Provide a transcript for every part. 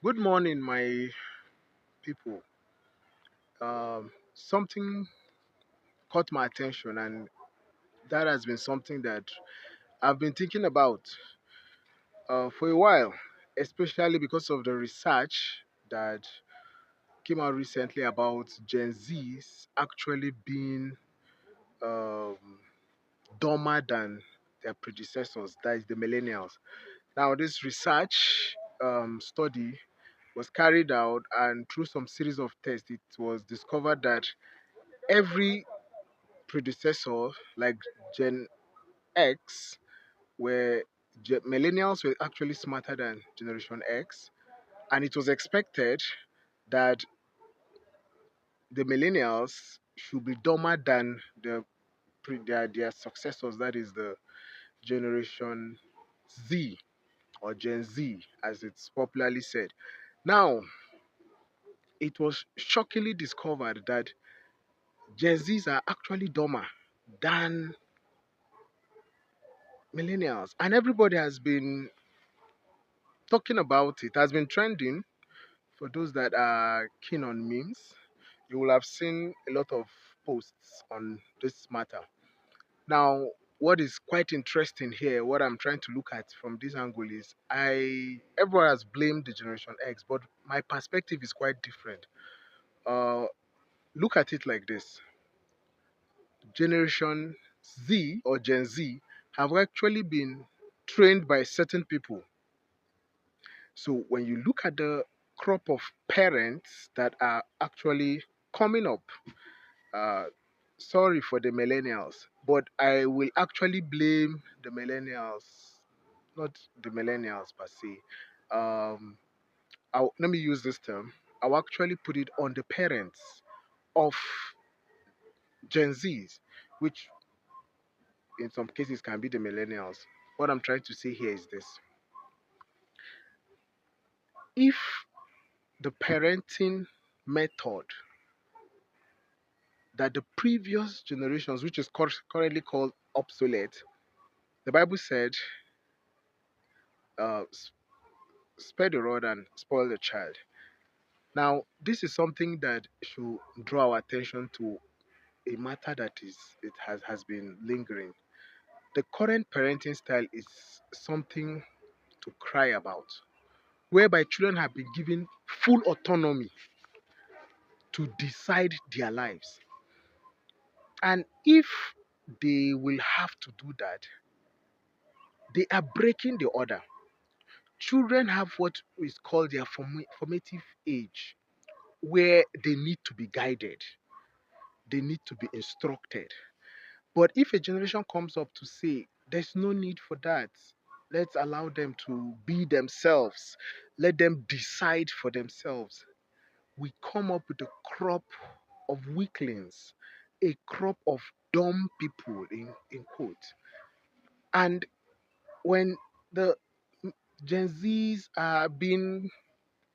Good morning, my people. Something caught my attention, and that has been something that I've been thinking about for a while, especially because of the research that came out recently about Gen Zs actually being um, dumber than their predecessors, that is the millennials. Now, this research study was carried out, and through some series of tests, it was discovered that every predecessor, like Gen X, where millennials were actually smarter than Generation X, and it was expected that the millennials should be dumber than their successors, that is the Generation Z or Gen Z, as it's popularly said. Now, it was shockingly discovered that Gen Zs are actually dumber than millennials, and everybody has been talking about it, has been trending. For those that are keen on memes, you will have seen a lot of posts on this matter. Now, what is quite interesting here, what I'm trying to look at from this angle is everyone has blamed the Generation X, but my perspective is quite different. Uh, Look at it like this: Generation Z or Gen Z have actually been trained by certain people. So when you look at the crop of parents that are actually coming up, uh, sorry for the millennials, but I will actually blame the millennials, not the millennials per se. Um, Let me use this term. I'll actually put it on the parents of Gen Zs, which in some cases can be the millennials. What I'm trying to say here is this: if the parenting method that the previous generations, which is currently called obsolete, the Bible said, uh, spare the rod and spoil the child. Now, this is something that should draw our attention to a matter that has been lingering. The current parenting style is something to cry about, whereby children have been given full autonomy to decide their lives. And if they will have to do that, they are breaking the order. Children have what is called their formative age, where they need to be guided, they need to be instructed. But if a generation comes up to say, there's no need for that, let's allow them to be themselves, let them decide for themselves, we come up with a crop of weaklings, a crop of dumb people, in quote. And when the Gen Zs are being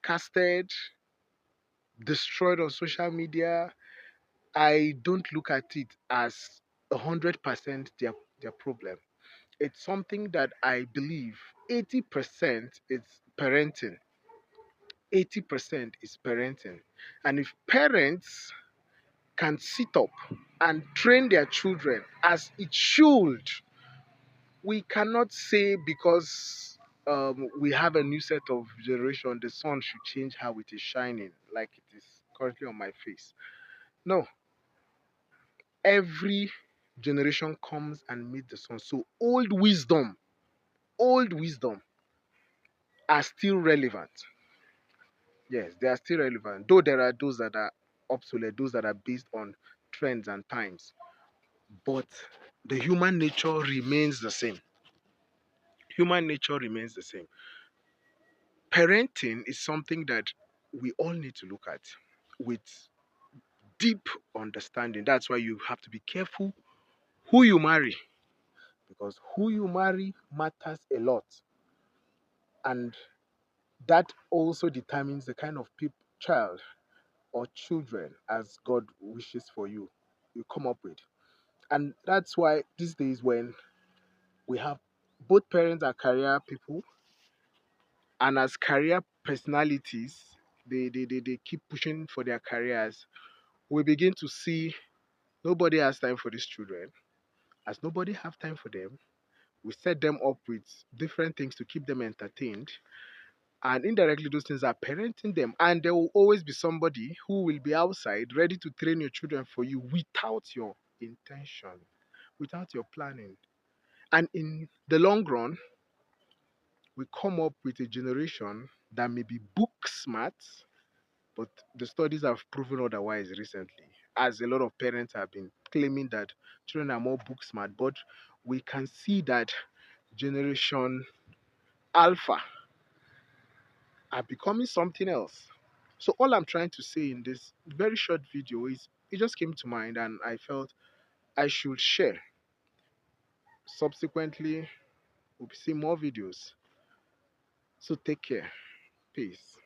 casted, destroyed on social media, I don't look at it as 100% their problem. It's something that I believe 80% is parenting. 80% is parenting. And if parents can sit up and train their children as it should, we cannot say because we have a new set of generation, the sun should change how it is shining like it is currently on my face. No, every generation comes and meets the sun. So old wisdom are still relevant. Yes, they are still relevant. Though there are those that are obsolete, those that are based on trends and times. But the human nature remains the same. Human nature remains the same. Parenting is something that we all need to look at with deep understanding. That's why you have to be careful who you marry, because who you marry matters a lot. And that also determines the kind of child or children, as God wishes for you, you come up with. And that's why these days, when we have both parents are career people, And as career personalities, they keep pushing for their careers. We begin to see nobody has time for these children. As nobody have time for them, we set them up with different things to keep them entertained. And indirectly, those things are parenting them. And there will always be somebody who will be outside ready to train your children for you without your intention, without your planning. And in the long run, we come up with a generation that may be book smart, but the studies have proven otherwise recently, as a lot of parents have been claiming that children are more book smart. But we can see that generation alpha are becoming something else. So all I'm trying to say in this very short video is it just came to mind and I felt I should share. Subsequently, we'll see more videos. So take care. Peace.